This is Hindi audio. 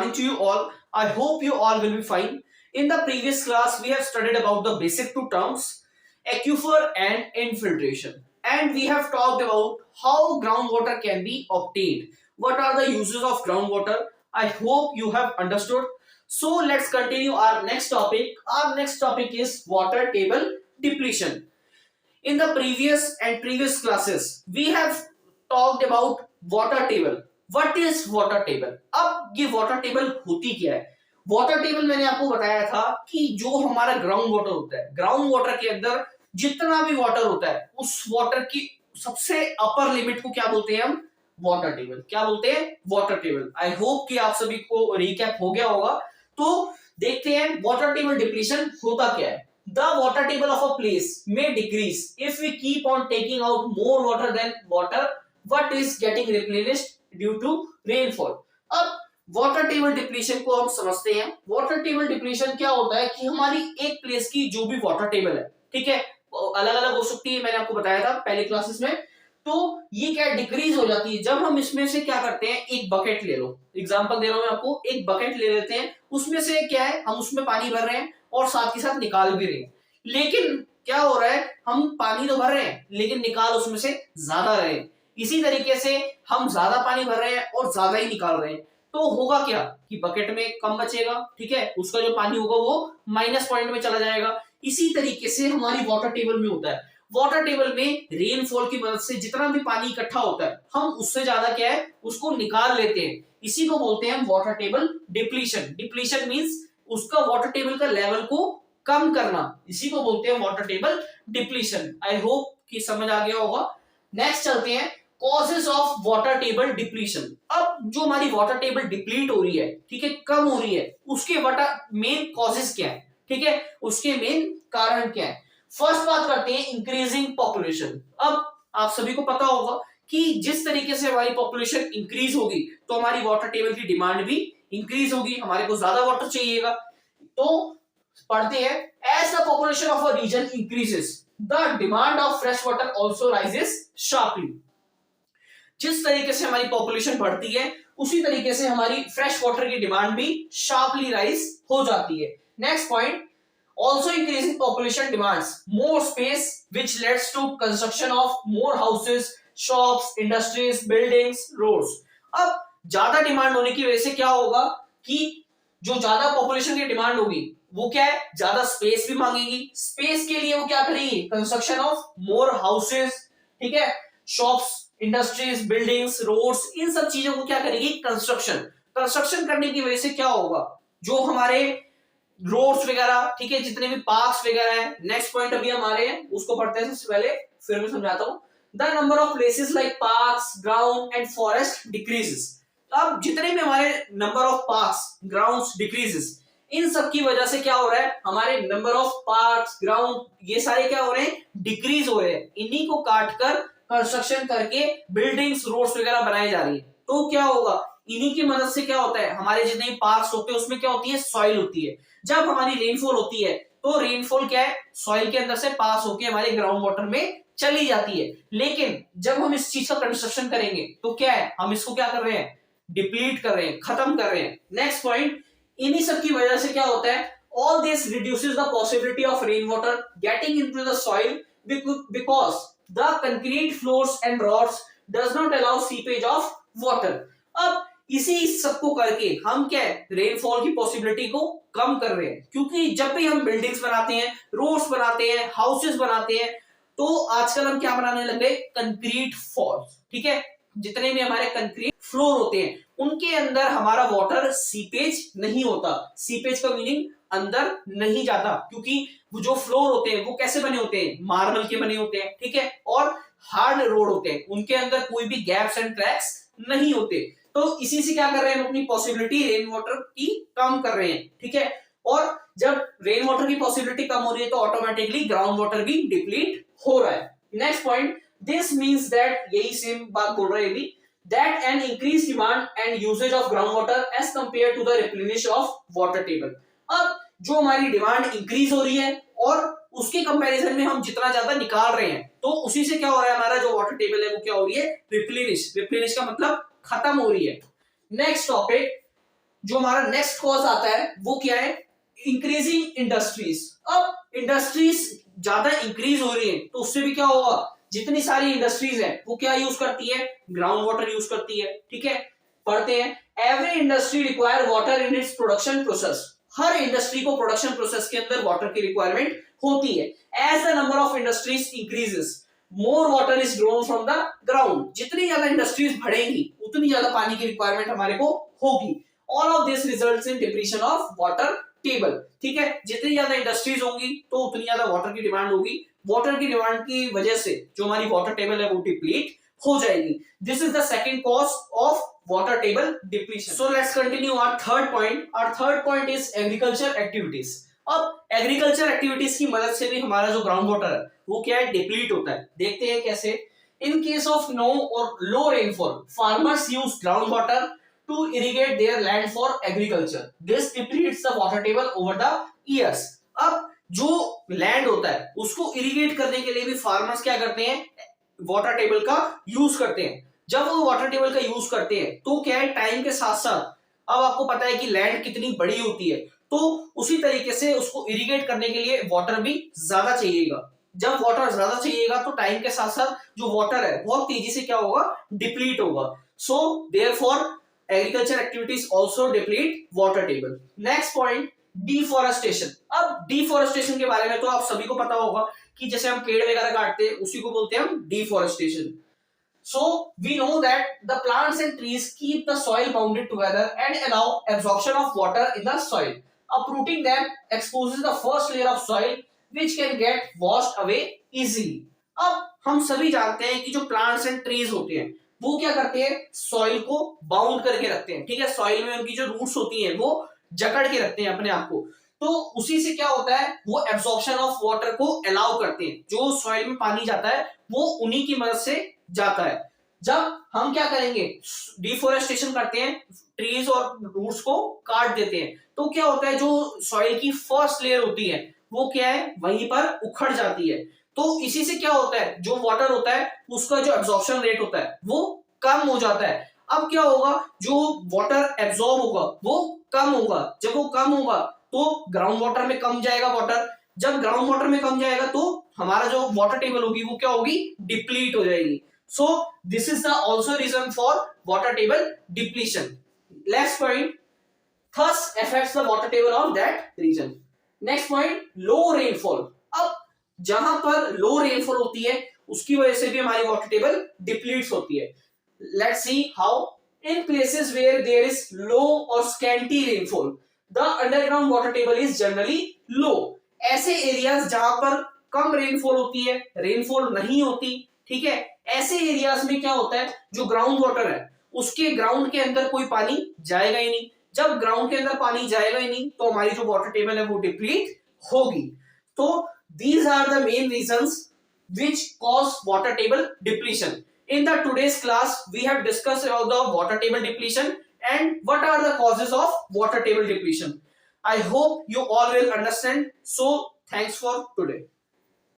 morning to you all. I hope you all will be fine. In the previous class, we have studied about the basic two terms, aquifer and infiltration. And we have talked about how groundwater can be obtained. What are the uses of groundwater? I hope you have understood. So let's continue our next topic. Our next topic is water table depletion. In the previous classes, we have talked about water table. What is water table? अब ये water table होती क्या है? वाटर टेबल मैंने आपको बताया था कि जो हमारा ग्राउंड वाटर होता है, ग्राउंड वाटर के अंदर जितना भी वाटर होता है, उस वाटर की सबसे अपर लिमिट को क्या बोलते हैं हम? Water table. क्या बोलते हैं? Water table. आई होप कि आप सभी को रिकैप हो गया होगा. तो देखते हैं वाटर टेबल डिप्लीशन होता क्या है. The water table of a place may decrease if we keep on taking out more water than water what is getting replenished due to rainfall. अब वाटर टेबल डिप्लीशन को हम समझते हैं. वाटर टेबल डिप्लीशन क्या होता है कि हमारी एक प्लेस की जो भी वाटर टेबल है, ठीक है, अलग अलग हो सकती है, मैंने आपको बताया था पहले क्लासेस में. तो ये क्या डिक्रीज हो जाती है जब हम इसमें से क्या करते हैं, एक बकेट ले लो, एग्जांपल दे रहा हूं मैं आपको, एक बकेट ले लेते हैं, उसमें से क्या है, हम उसमें पानी भर रहे हैं और साथ के साथ निकाल भी रहे हैं. लेकिन क्या हो रहा है, हम पानी तो भर रहे हैं लेकिन निकाल उसमें से ज्यादा रहे हैं. इसी तरीके से हम ज्यादा पानी भर रहे हैं और ज्यादा ही निकाल रहे हैं. तो होगा क्या कि बकेट में कम बचेगा, ठीक है, उसका जो पानी होगा वो माइनस पॉइंट में चला जाएगा. इसी तरीके से हमारी वाटर टेबल में होता है. वाटर टेबल में रेनफॉल की मदद से जितना भी पानी इकट्ठा होता है, हम उससे ज्यादा क्या है, उसको निकाल लेते हैं. इसी को बोलते हैं water table depletion. Depletion means उसका वाटर टेबल का लेवल को कम करना, इसी को बोलते हैं water table depletion. I hope कि समझ आ गया होगा. नेक्स्ट चलते हैं causes of water table depletion. अब जो हमारी वाटर टेबल डिप्लीट हो रही है, ठीक है, कम हो रही है, उसके मेन कॉजेस क्या है, ठीक है, उसके मेन कारण क्या है. फर्स्ट बात करते हैं इंक्रीजिंग पॉपुलेशन. अब आप सभी को पता होगा कि जिस तरीके से हमारी पॉपुलेशन इंक्रीज होगी तो हमारी वाटर टेबल की डिमांड भी इंक्रीज होगी, हमारे को ज्यादा वाटर चाहिएगा. तो पढ़ते हैं as the population of a region increases the demand of fresh water also rises sharply. जिस तरीके से हमारी पॉपुलेशन बढ़ती है उसी तरीके से हमारी फ्रेश वाटर की डिमांड भी शार्पली राइज हो जाती है. Next point, also increasing population demands more space which leads to construction of more houses, shops, industries, buildings, roads. अब ज्यादा डिमांड होने की वजह से क्या होगा कि जो ज्यादा पॉपुलेशन की डिमांड होगी वो क्या है, ज्यादा स्पेस भी मांगेगी. स्पेस के लिए वो क्या करेगी, कंस्ट्रक्शन ऑफ मोर हाउसेस, ठीक है, शॉप्स, इंडस्ट्रीज, बिल्डिंग्स, रोड्स, इन सब चीजों को क्या करेगी, कंस्ट्रक्शन करने की वजह से क्या होगा, जो हमारे रोड्स वगैरह, ठीक है, जितने भी पार्क्स वगैरह है. नेक्स्ट पॉइंट अभी हमारे हैं, उसको पढ़ते हैं. सबसे पहले फिर मैं समझाता हूं. The number of places like parks, ground and forest decreases. अब जितने भी हमारे number of parks, grounds decreases, इन सब की वजह से क्या हो रहा है, हमारे नंबर ऑफ पार्क्स, ग्राउंड, ये सारे क्या हो रहे हैं, डिक्रीज हो रहे हैं. इन्हीं को काटकर कंस्ट्रक्शन करके बिल्डिंग्स, रोड्स वगैरह बनाई जा रही है. तो क्या होगा, इन्हीं की मदद से क्या होता है, हमारे जितने भी पार्क्स होते हैं उसमें क्या होती है, सॉइल होती है. जब हमारी रेनफॉल होती है तो रेनफॉल क्या है, सॉइल के अंदर से पास होके हमारे ग्राउंड वाटर में चली जाती है. लेकिन जब हम इस चीज का कंस्ट्रक्शन करेंगे तो क्या है, हम इसको क्या कर रहे हैं, डिप्लीट कर रहे हैं, खत्म कर रहे हैं. नेक्स्ट पॉइंट, इन्हीं सब की वजह से क्या होता है, all this reduces the possibility of rain water getting into the soil because the concrete floors and rods does not allow seepage of water. अब इसी सबको करके हम क्या है, रेनफॉल की पॉसिबिलिटी को कम कर रहे हैं. क्योंकि जब भी हम बिल्डिंग्स बनाते हैं, रोड्स बनाते हैं, हाउसेस बनाते हैं, तो आजकल हम क्या बनाने लगे, कंक्रीट फॉल्स, ठीक है, जितने भी हमारे कंक्रीट फ्लोर होते हैं उनके अंदर हमारा वाटर सीपेज नहीं होता. सीपेज का मीनिंग अंदर नहीं जाता, क्योंकि वो जो फ्लोर होते हैं वो कैसे बने होते हैं, मार्बल के बने होते हैं, ठीक है, और हार्ड रोड होते हैं, उनके अंदर कोई भी गैप्स एंड क्रैक्स नहीं होते. तो इसी से क्या कर रहे हैं, हम अपनी पॉसिबिलिटी रेन वाटर की कम कर रहे हैं, ठीक है. और जब रेन वाटर की पॉसिबिलिटी कम हो रही है तो ऑटोमेटिकली ग्राउंड वाटर भी डिप्लीट हो रहा है. Next point, this means that, यही सेम बात बोल रहे हैं अभी, that an increase demand and usage of ground water as compare to the replenish of water table. अब जो हमारी डिमांड इंक्रीज हो रही है और उसके कंपैरिजन में हम जितना ज्यादा निकाल रहे हैं, तो उसी से क्या हो रहा है, हमारा जो वाटर टेबल है वो क्या हो रही है, रिप्लेनिश. रिप्लेनिश का मतलब खत्म हो रही है. नेक्स्ट टॉपिक, जो हमारा नेक्स्ट कॉज आता है वो क्या है, इंक्रीजिंग इंडस्ट्रीज। अब इंडस्ट्रीज ज्यादा इंक्रीज हो रही है तो उससे भी क्या होगा, जितनी सारी इंडस्ट्रीज है वो क्या यूज करती है, ग्राउंड वाटर यूज करती है। ठीक है, पढ़ते हैं, every industry require water in its production process. हर इंडस्ट्री को प्रोडक्शन प्रोसेस के अंदर वाटर की रिक्वायरमेंट होती है। As the number of industries increases more water is drawn from the ground. जितनी ज्यादा इंडस्ट्रीज बढ़ेंगी उतनी ज्यादा पानी की रिक्वायरमेंट हमारे को होगी। All of this results in depletion of water table. ठीक है, जितनी ज्यादा इंडस्ट्रीज होंगी तो उतनी ज्यादा वाटर की डिमांड होगी। वाटर की डिमांड की वजह से जो हमारी वाटर टेबल है वो डिप्लीट हो जाएगी। This is the second cause of water table depletion. So let's continue our third point. Our third point is agriculture activities. अब एग्रीकल्चर एक्टिविटीज की मदद से भी हमारा जो ग्राउंड वाटर है वो क्या है, डिप्लीट होता है। देखते हैं कैसे। इन केस ऑफ नो और low rainfall farmers use ground water to irrigate their land for agriculture. This depletes the water table over the years. अब जो लैंड होता है उसको इरिगेट करने के लिए भी फार्मर्स क्या करते हैं, वाटर टेबल का यूज करते हैं। जब वो वाटर टेबल का यूज करते हैं तो क्या है, टाइम के साथ साथ, अब आपको पता है कि लैंड कितनी बड़ी होती है तो उसी तरीके से उसको इरिगेट करने के लिए वाटर भी ज्यादा चाहिएगा। जब वाटर ज्यादा चाहिएगा तो टाइम के साथ साथ जो वाटर है बहुत तेजी से क्या होगा, डिप्लीट होगा। So therefore agriculture activities also deplete water table. Next point, deforestation. अब डिफॉरेस्टेशन के बारे में तो आप सभी को पता होगा कि जैसे हम पेड़ वगैरह काटते हैं उसी को बोलते हैं हम deforestation. So we know that the plants and trees keep the soil bounded together and allow absorption of water in the soil. Uprooting them exposes the first layer of soil which can get washed away easily. अब हम सभी जानते हैं कि जो plants and trees होते हैं वो क्या करते हैं, सॉइल को बाउंड करके रखते हैं। ठीक है, सॉइल में उनकी जो रूट्स होती हैं वो जकड़ के रखते हैं अपने आप को। तो उसी से क्या होता है, वो एब्जॉर्प्शन ऑफ वाटर को अलाउ करते हैं। जो सॉइल में पानी जाता है वो उन्हीं की मदद से जाता है। जब हम क्या करेंगे, डिफोरेस्टेशन करते हैं, ट्रीज और रूट्स को काट देते हैं, तो क्या होता है, जो सॉइल की फर्स्ट लेयर होती है वो क्या है, वहीं पर उखड़ जाती है। तो इसी से क्या होता है, जो वाटर होता है उसका जो एब्जॉर्प्शन रेट होता है वो कम हो जाता है। अब क्या होगा, जो वाटर एब्जॉर्ब होगा वो कम होगा। जब वो कम होगा तो ग्राउंड वाटर में कम जाएगा वाटर। जब ग्राउंड वाटर में कम जाएगा तो हमारा जो वाटर टेबल होगी वो क्या होगी, डिप्लीट हो जाएगी। So this is the also reason for water table depletion. Last point, thus affects the water table of that region. Next point, low rainfall. अब जहां पर low rainfall होती है उसकी वजह से भी हमारी water table depletes होती है। Let's see how. In places where there is low or scanty rainfall, the underground water table is generally low. ऐसे एरियाज जहां पर कम रेनफॉल होती है, रेनफॉल नहीं होती, ठीक है, ऐसे एरियाज में क्या होता है, जो ग्राउंड वाटर है उसके ग्राउंड के अंदर कोई पानी जाएगा ही नहीं। जब ग्राउंड के अंदर पानी जाएगा ही नहीं तो हमारी जो वाटर टेबल है वो डिप्लीट होगी। तो these are the main reasons which cause water table depletion. In the today's class we have discussed about the water table depletion and what are the causes of water table depletion. I hope you all will understand. So thanks for today.